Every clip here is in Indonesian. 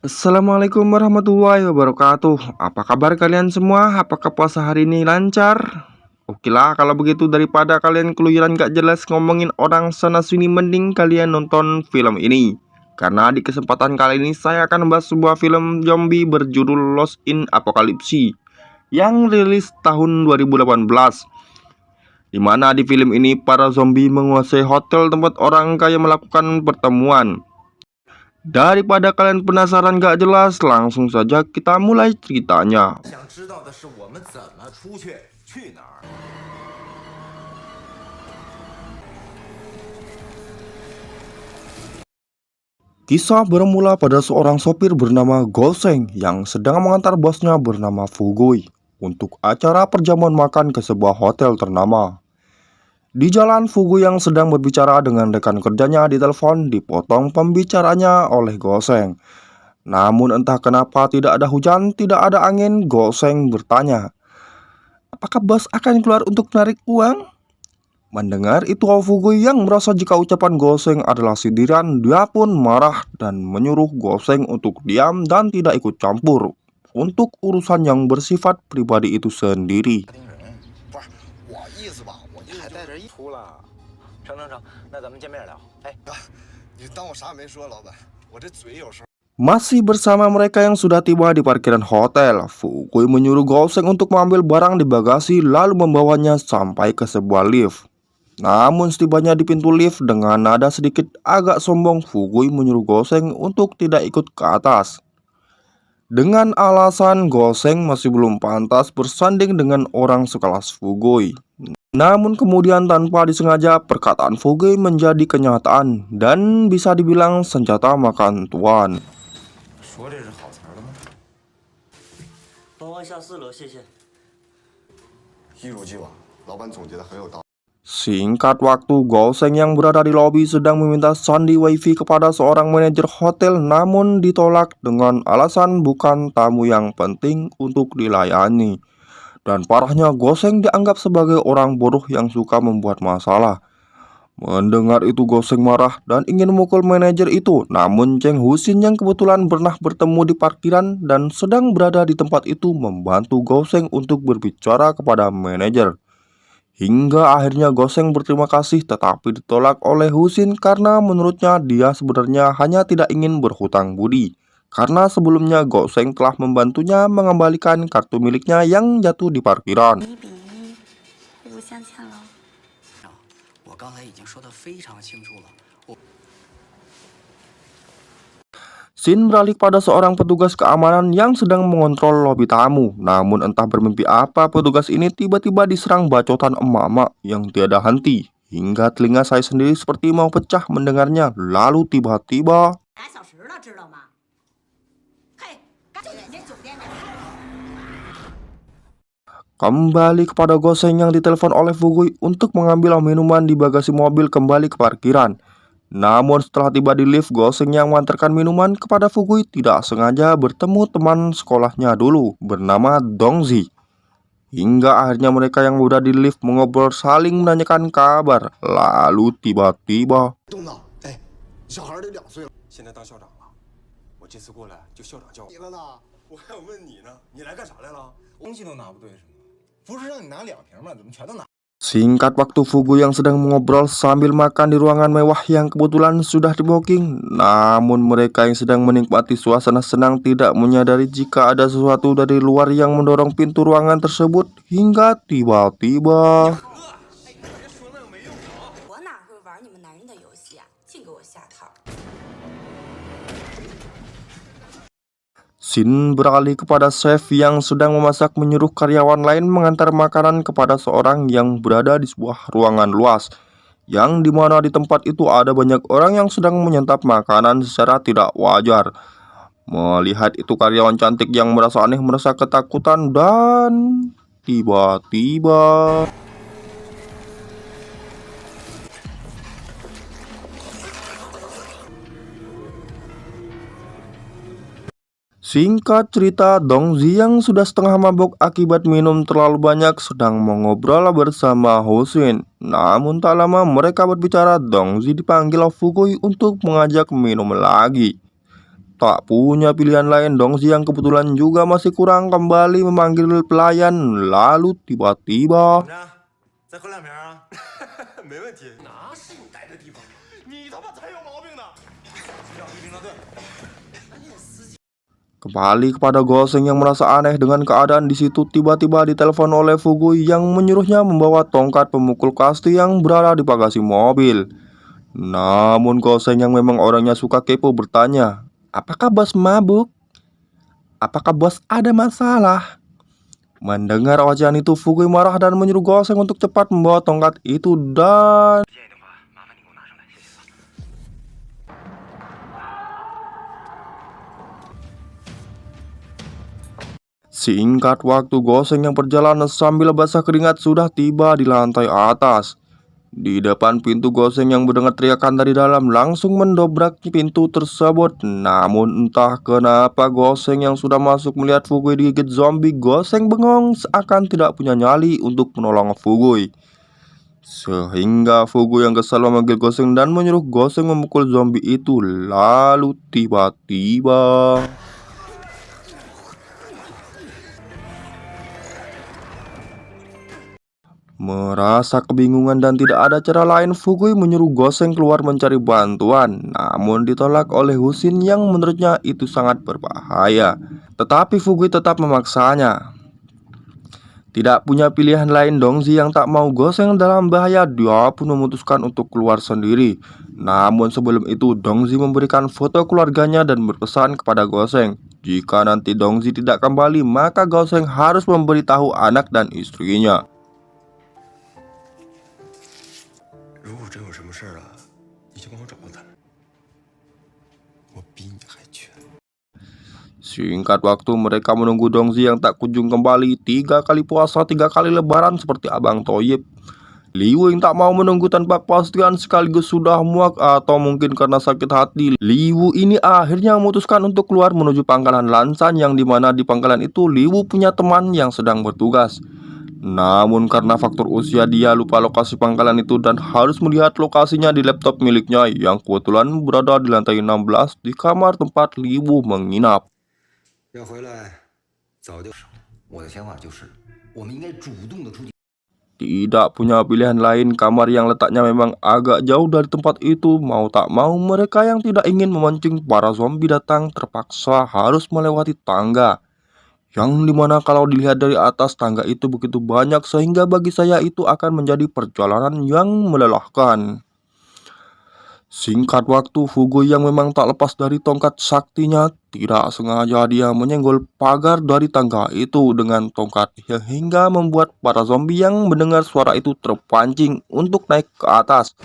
Assalamualaikum warahmatullahi wabarakatuh. Apa kabar kalian semua? Apakah puasa hari ini lancar? Oke lah, kalau begitu daripada kalian keluyuran gak jelas ngomongin orang sana sini, mending kalian nonton film ini. Karena di kesempatan kali ini saya akan membahas sebuah film zombie berjudul Lost in Apocalypse yang rilis tahun 2018. Dimana di film ini para zombie menguasai hotel tempat orang kaya melakukan pertemuan. Daripada kalian penasaran gak jelas, langsung saja kita mulai ceritanya. Kisah bermula pada seorang sopir bernama Goseng yang sedang mengantar bosnya bernama Fugui untuk acara perjamuan makan ke sebuah hotel ternama. Di jalan, Fugu yang sedang berbicara dengan rekan kerjanya di telepon dipotong pembicaranya oleh Goseng. Namun entah kenapa tidak ada hujan, tidak ada angin. Goseng bertanya, "Apakah bos akan keluar untuk menarik uang?" Mendengar itu, Fugu yang merasa jika ucapan Goseng adalah sindiran, dia pun marah dan menyuruh Goseng untuk diam dan tidak ikut campur untuk urusan yang bersifat pribadi itu sendiri. Masih bersama mereka yang sudah tiba di parkiran hotel, Fukui menyuruh Goseng untuk mengambil barang di bagasi lalu membawanya sampai ke sebuah lift. Namun setibanya di pintu lift, dengan nada sedikit agak sombong, Fukui menyuruh Goseng untuk tidak ikut ke atas. Dengan alasan Goseng masih belum pantas bersanding dengan orang sekelas Fugui. Namun kemudian tanpa disengaja perkataan Fugui menjadi kenyataan dan bisa dibilang senjata makan tuan. Singkat waktu, Goseng yang berada di lobi sedang meminta sandi wifi kepada seorang manajer hotel, namun ditolak dengan alasan bukan tamu yang penting untuk dilayani. Dan parahnya, Goseng dianggap sebagai orang bodoh yang suka membuat masalah. Mendengar itu, Goseng marah dan ingin memukul manajer itu. Namun Cheng Husin yang kebetulan pernah bertemu di parkiran dan sedang berada di tempat itu membantu Goseng untuk berbicara kepada manajer. Hingga akhirnya Goseng berterima kasih, tetapi ditolak oleh Husin karena menurutnya dia sebenarnya hanya tidak ingin berhutang budi. Karena sebelumnya Goseng telah membantunya mengembalikan kartu miliknya yang jatuh di parkiran. Sin beralih pada seorang petugas keamanan yang sedang mengontrol lobi tamu. Namun entah bermimpi apa, petugas ini tiba-tiba diserang bacotan emak-emak yang tiada henti. Hingga telinga saya sendiri seperti mau pecah mendengarnya. Lalu tiba-tiba kembali kepada Goseng yang ditelepon oleh Fugui untuk mengambil minuman di bagasi mobil kembali ke parkiran. Namun setelah tiba di lift, Goseng yang mengantarkan minuman kepada Fugui tidak sengaja bertemu teman sekolahnya dulu bernama Dongzi. Hingga akhirnya mereka yang udah di lift mengobrol saling menanyakan kabar. Lalu tiba-tiba singkat waktu, Fugu yang sedang mengobrol sambil makan di ruangan mewah yang kebetulan sudah di booking. Namun mereka yang sedang menikmati suasana senang tidak menyadari jika ada sesuatu dari luar yang mendorong pintu ruangan tersebut. Hingga tiba-tiba Sin beralih kepada chef yang sedang memasak menyuruh karyawan lain mengantar makanan kepada seorang yang berada di sebuah ruangan luas, yang dimana di tempat itu ada banyak orang yang sedang menyantap makanan secara tidak wajar. Melihat itu, karyawan cantik yang merasa aneh merasa ketakutan dan tiba-tiba singkat cerita, Dongzi yang sudah setengah mabuk akibat minum terlalu banyak sedang mengobrol bersama Husin. Namun tak lama mereka berbicara, Dongzi dipanggil Fugui untuk mengajak minum lagi. Tak punya pilihan lain, Dongzi yang kebetulan juga masih kurang kembali memanggil pelayan. Lalu tiba-tiba 怎么着？再喝两瓶啊？没问题。哪是你待的地方？你他妈才有毛病呢！叫一兵的队。 kembali kepada Goseng yang merasa aneh dengan keadaan di situ. Tiba-tiba ditelepon oleh Fugui yang menyuruhnya membawa tongkat pemukul kasti yang berada di bagasi mobil. Namun Goseng yang memang orangnya suka kepo bertanya, "Apakah bos mabuk? Apakah bos ada masalah?" Mendengar ocehan itu, Fugui marah dan menyuruh Goseng untuk cepat membawa tongkat itu dan singkat waktu, Goseng yang berjalan sambil basah keringat sudah tiba di lantai atas. Di depan pintu, Goseng yang mendengar teriakan dari dalam langsung mendobrak pintu tersebut. Namun entah kenapa Goseng yang sudah masuk melihat Fugui digigit zombie. Goseng bengong seakan tidak punya nyali untuk menolong Fugui. Sehingga Fugui yang kesal memanggil Goseng dan menyuruh Goseng memukul zombie itu. Lalu tiba-tiba merasa kebingungan dan tidak ada cara lain, Fugui menyuruh Goseng keluar mencari bantuan. Namun ditolak oleh Husin yang menurutnya itu sangat berbahaya. Tetapi Fugui tetap memaksanya. Tidak punya pilihan lain, Dongzi yang tak mau Goseng dalam bahaya, dia pun memutuskan untuk keluar sendiri. Namun sebelum itu, Dongzi memberikan foto keluarganya dan berpesan kepada Goseng, jika nanti Dongzi tidak kembali, maka Goseng harus memberitahu anak dan istrinya. 如果真有什么事儿了，你就帮我找到他们。我比你还缺。 Singkat waktu, mereka menunggu Dongzi yang tak kunjung kembali. 3 kali puasa, 3 kali lebaran seperti Abang Toyib. Liwu yang tak mau menunggu tanpa kepastian sekaligus sudah muak atau mungkin karena sakit hati. Liwu ini akhirnya memutuskan untuk keluar menuju pangkalan Lansan, yang dimana di pangkalan itu Liwu punya teman yang sedang bertugas. Namun karena faktor usia, dia lupa lokasi pangkalan itu dan harus melihat lokasinya di laptop miliknya yang kebetulan berada di lantai 16 di kamar tempat Liwu menginap. 要回来，早就。我的想法就是，我们应该主动的出击。 Tidak punya pilihan lain, kamar yang letaknya memang agak jauh dari tempat itu. Mau tak mau, mereka yang tidak ingin memancing para zombie datang terpaksa harus melewati tangga, yang dimana kalau dilihat dari atas, tangga itu begitu banyak sehingga bagi saya itu akan menjadi perjalanan yang melelahkan. Singkat waktu, Fugui yang memang tak lepas dari tongkat saktinya, tidak sengaja dia menyenggol pagar dari tangga itu dengan tongkat hingga membuat para zombie yang mendengar suara itu terpancing untuk naik ke atas.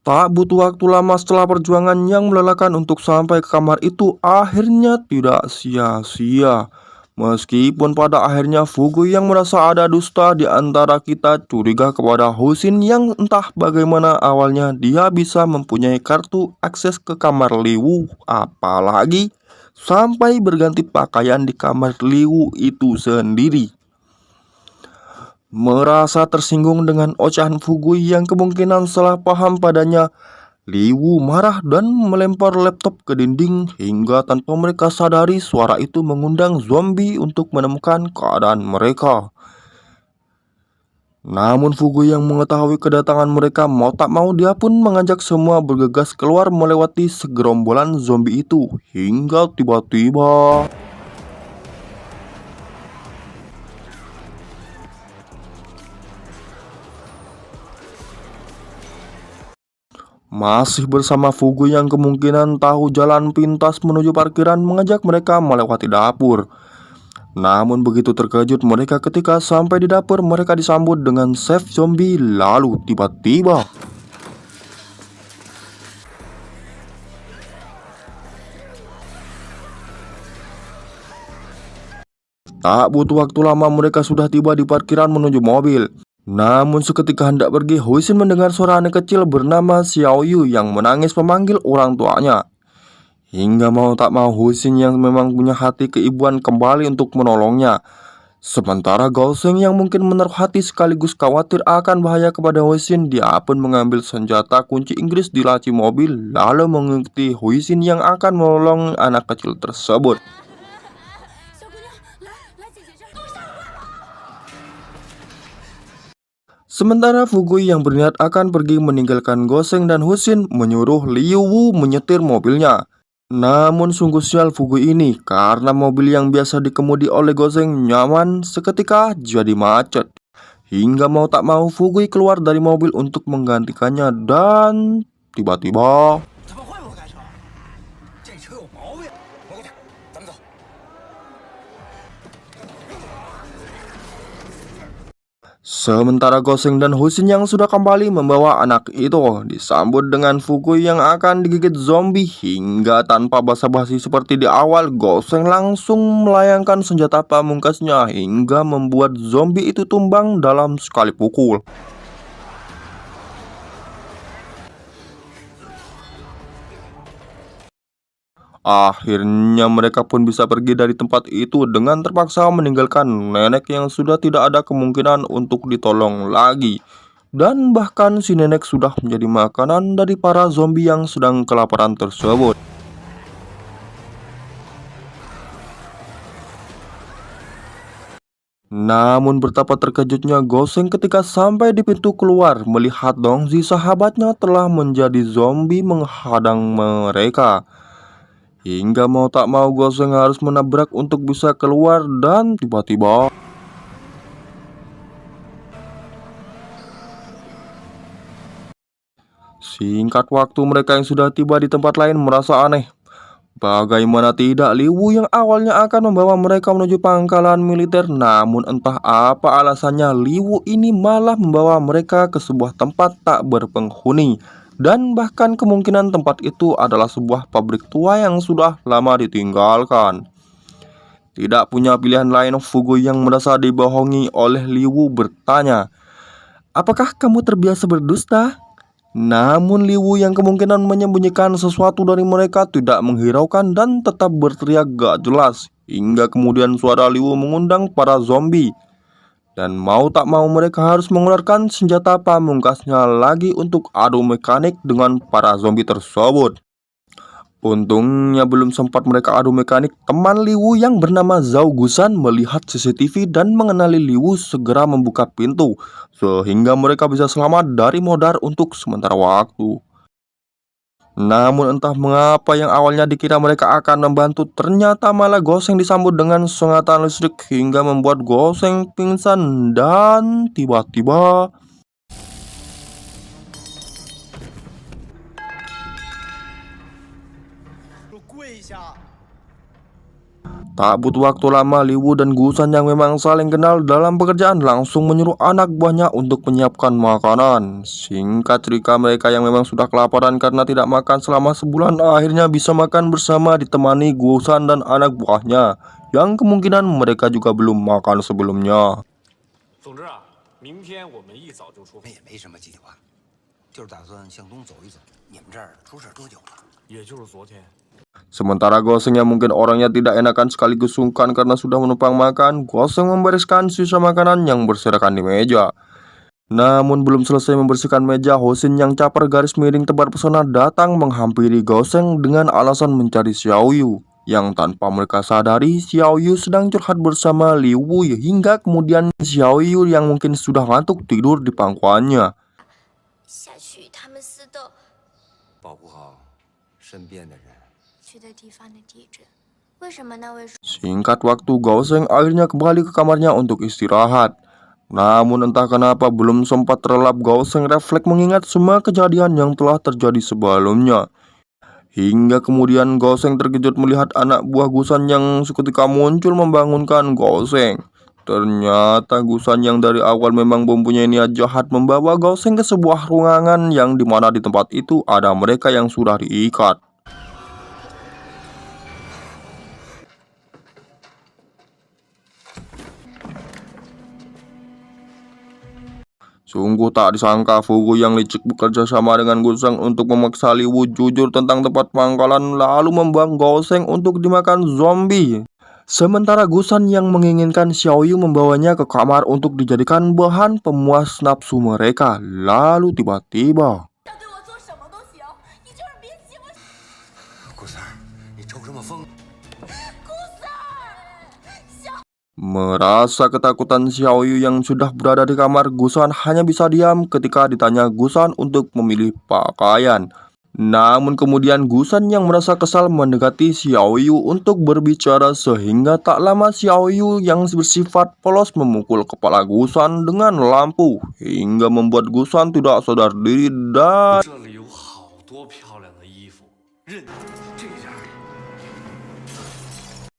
Tak butuh waktu lama setelah perjuangan yang melelahkan untuk sampai ke kamar itu akhirnya tidak sia-sia. Meskipun pada akhirnya Fugui yang merasa ada dusta di antara kita curiga kepada Husin yang entah bagaimana awalnya dia bisa mempunyai kartu akses ke kamar Liwu, apalagi sampai berganti pakaian di kamar Liwu itu sendiri. Merasa tersinggung dengan ocehan Fugui yang kemungkinan salah paham padanya, Liwu marah dan melempar laptop ke dinding hingga tanpa mereka sadari suara itu mengundang zombie untuk menemukan keadaan mereka. Namun Fugui yang mengetahui kedatangan mereka, mau tak mau dia pun mengajak semua bergegas keluar melewati segerombolan zombie itu hingga tiba-tiba masih bersama Fugui yang kemungkinan tahu jalan pintas menuju parkiran, mengajak mereka melewati dapur. Namun begitu terkejut mereka ketika sampai di dapur, mereka disambut dengan chef zombie. Lalu tiba-tiba tak butuh waktu lama, mereka sudah tiba di parkiran menuju mobil. Namun seketika hendak pergi, Huisin mendengar suara anak kecil bernama Xiaoyu yang menangis memanggil orang tuanya. Hingga mau tak mau, Huisin yang memang punya hati keibuan kembali untuk menolongnya. Sementara Goseng yang mungkin menaruh hati sekaligus khawatir akan bahaya kepada Huisin, dia pun mengambil senjata kunci Inggris di laci mobil lalu mengikuti Huisin yang akan menolong anak kecil tersebut. 小姑娘，来姐姐这儿。 Sementara Fugui yang berniat akan pergi meninggalkan Goseng dan Huisin menyuruh Liu Wu menyetir mobilnya. Namun sungguh sial Fugui ini karena mobil yang biasa dikemudi oleh Goseng nyaman seketika jadi macet. Hingga mau tak mau Fugui keluar dari mobil untuk menggantikannya dan tiba-tiba 他们会不会开车？这车有毛病。我给他，咱们走。 Sementara Goseng dan Huisin yang sudah kembali membawa anak itu disambut dengan Fugui yang akan digigit zombie. Hingga tanpa basa-basi seperti di awal, Goseng langsung melayangkan senjata pamungkasnya hingga membuat zombie itu tumbang dalam sekali pukul. Akhirnya mereka pun bisa pergi dari tempat itu dengan terpaksa meninggalkan nenek yang sudah tidak ada kemungkinan untuk ditolong lagi. Dan bahkan si nenek sudah menjadi makanan dari para zombie yang sedang kelaparan tersebut. Namun betapa terkejutnya Goseng ketika sampai di pintu keluar melihat Dongzi sahabatnya telah menjadi zombie menghadang mereka. Hingga mau tak mau Goseng harus menabrak untuk bisa keluar dan tiba-tiba singkat waktu mereka yang sudah tiba di tempat lain merasa aneh. Bagaimana tidak, Liu Wu yang awalnya akan membawa mereka menuju pangkalan militer, namun entah apa alasannya Liu Wu ini malah membawa mereka ke sebuah tempat tak berpenghuni. Dan bahkan kemungkinan tempat itu adalah sebuah pabrik tua yang sudah lama ditinggalkan. Tidak punya pilihan lain, Fugui yang merasa dibohongi oleh Liu Wu bertanya, "Apakah kamu terbiasa berdusta?" Namun Liu Wu yang kemungkinan menyembunyikan sesuatu dari mereka tidak menghiraukan dan tetap berteriak gak jelas. Hingga kemudian suara Liu Wu mengundang para zombie. Dan mau tak mau mereka harus mengeluarkan senjata pamungkasnya lagi untuk adu mekanik dengan para zombie tersebut. Untungnya belum sempat mereka adu mekanik, teman Liu Wu yang bernama Zhao Gusan melihat CCTV dan mengenali Liu Wu segera membuka pintu, sehingga mereka bisa selamat dari modar untuk sementara waktu. Namun entah mengapa yang awalnya dikira mereka akan membantu, ternyata malah Goseng disambut dengan sengatan listrik hingga membuat Goseng pingsan dan tiba-tiba 我跪下。 tak butuh waktu lama, Liu Wu dan Gusan yang memang saling kenal dalam pekerjaan langsung menyuruh anak buahnya untuk menyiapkan makanan. Singkat cerita, mereka yang memang sudah kelaparan karena tidak makan selama sebulan akhirnya bisa makan bersama ditemani Gusan dan anak buahnya yang kemungkinan mereka juga belum makan sebelumnya. 总之啊，明天我们一早就出发，也没什么计划，就是打算向东走一走。你们这儿出事多久了？也就是昨天。 Sementara Goseng yang mungkin orangnya tidak enakan sekaligus sungkan karena sudah menumpang makan, Goseng membereskan sisa makanan yang berserakan di meja. Namun belum selesai membersihkan meja, Huisin yang caper garis miring tebar pesona datang menghampiri Goseng dengan alasan mencari Xiao Yu. Yang tanpa mereka sadari, Xiao Yu sedang curhat bersama Liu Wu hingga kemudian Xiao Yu yang mungkin sudah ngantuk tidur di pangkuannya. 下去他们撕的， 保护好身边的人。 去的地方的地址，为什么那位说 Singkat waktu, Goseng akhirnya kembali ke kamarnya untuk istirahat. Namun entah kenapa belum sempat terlelap, Goseng refleks mengingat semua kejadian yang telah terjadi sebelumnya. Hingga kemudian Goseng terkejut melihat anak buah Gusan yang seketika muncul membangunkan Goseng. Ternyata Gusan yang dari awal memang mempunyai niat jahat membawa Goseng ke sebuah ruangan yang dimana di tempat itu ada mereka yang sudah diikat. Sungguh tak disangka Fugui yang licik bekerja sama dengan Goseng untuk memaksa Liu Wu jujur tentang tempat pangkalan lalu membuang Goseng untuk dimakan zombie. Sementara Gusan yang menginginkan Xiaoyu membawanya ke kamar untuk dijadikan bahan pemuas nafsu mereka. Lalu tiba-tiba 想对我做什么都行，你就是别欺负顾三儿，你抽什么风？顾三儿。小 merasa ketakutan Xiaoyu yang sudah berada di kamar, Gusan hanya bisa diam ketika ditanya Gusan untuk memilih pakaian. Namun kemudian Gusan yang merasa kesal mendekati Xiaoyu untuk berbicara sehingga tak lama Xiaoyu yang bersifat polos memukul kepala Gusan dengan lampu hingga membuat Gusan tidak sadar diri dan 这里有好多漂亮的衣服，任这件儿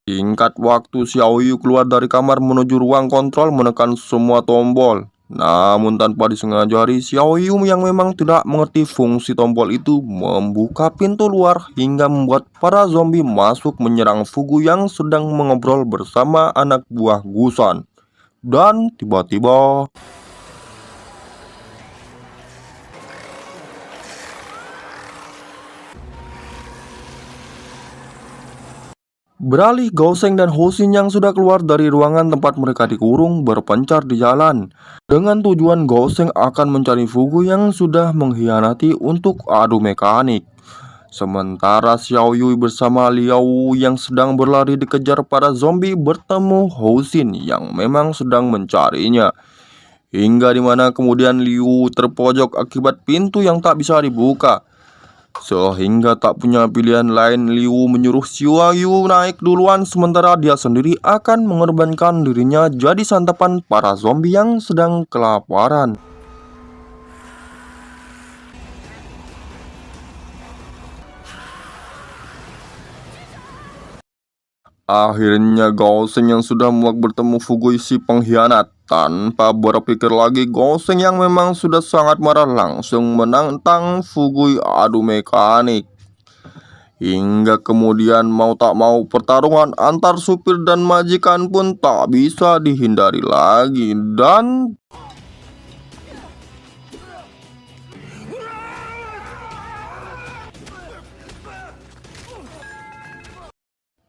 singkat waktu Xiaoyu keluar dari kamar menuju ruang kontrol menekan semua tombol. Namun tanpa disengajari, Xiaoyu yang memang tidak mengerti fungsi tombol itu membuka pintu luar hingga membuat para zombie masuk menyerang Fugu yang sedang mengobrol bersama anak buah Gusan. Dan tiba-tiba beralih, Gaoseng dan Hosin yang sudah keluar dari ruangan tempat mereka dikurung berpencar di jalan. Dengan tujuan Gaoseng akan mencari Fugu yang sudah mengkhianati untuk adu mekanik. Sementara Xiaoyu bersama Liao yang sedang berlari dikejar para zombie bertemu Hosin yang memang sedang mencarinya. Hingga dimana kemudian Liu terpojok akibat pintu yang tak bisa dibuka. Sehingga tak punya pilihan lain, Liu menyuruh Xiaoyu naik duluan sementara dia sendiri akan mengorbankan dirinya jadi santapan para zombie yang sedang kelaparan. Akhirnya Gaoseng yang sudah muak bertemu Fugui si pengkhianat. Tanpa berpikir lagi, Gaoseng yang memang sudah sangat marah langsung menantang Fugui adu mekanik. Hingga kemudian mau tak mau pertarungan antar supir dan majikan pun tak bisa dihindari lagi. Dan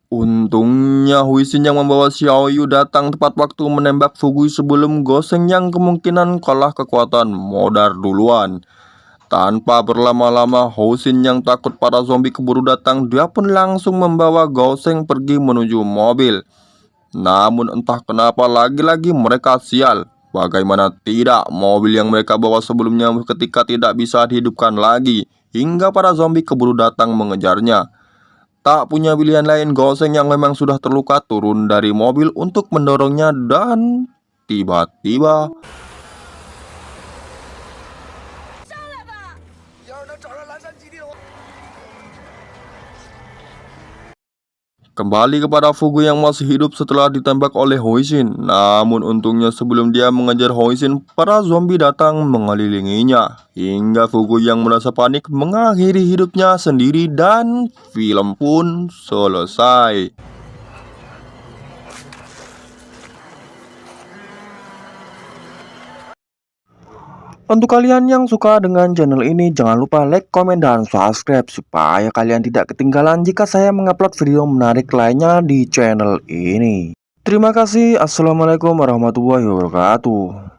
untungnya Huisin yang membawa Xiaoyu datang tepat waktu menembak Fugui sebelum Gaoseng yang kemungkinan kalah kekuatan modar duluan. Tanpa berlama-lama, Hosin yang takut para zombie keburu datang, dia pun langsung membawa Gaoseng pergi menuju mobil. Namun entah kenapa lagi-lagi mereka sial. Bagaimana tidak, mobil yang mereka bawa sebelumnya ketika tidak bisa dihidupkan lagi, hingga para zombie keburu datang mengejarnya. Tak punya pilihan lain, Gaoseng yang memang sudah terluka turun dari mobil untuk mendorongnya dan tiba-tiba 要是能找着蓝山基地的话， kembali kepada Fugu yang masih hidup setelah ditembak oleh Hoisin. Namun untungnya sebelum dia mengejar Hoisin, para zombie datang mengelilinginya. Hingga Fugu yang merasa panik mengakhiri hidupnya sendiri dan film pun selesai. Untuk kalian yang suka dengan channel ini, jangan lupa like, komen, dan subscribe supaya kalian tidak ketinggalan jika saya mengupload video menarik lainnya di channel ini. Terima kasih. Assalamualaikum warahmatullahi wabarakatuh.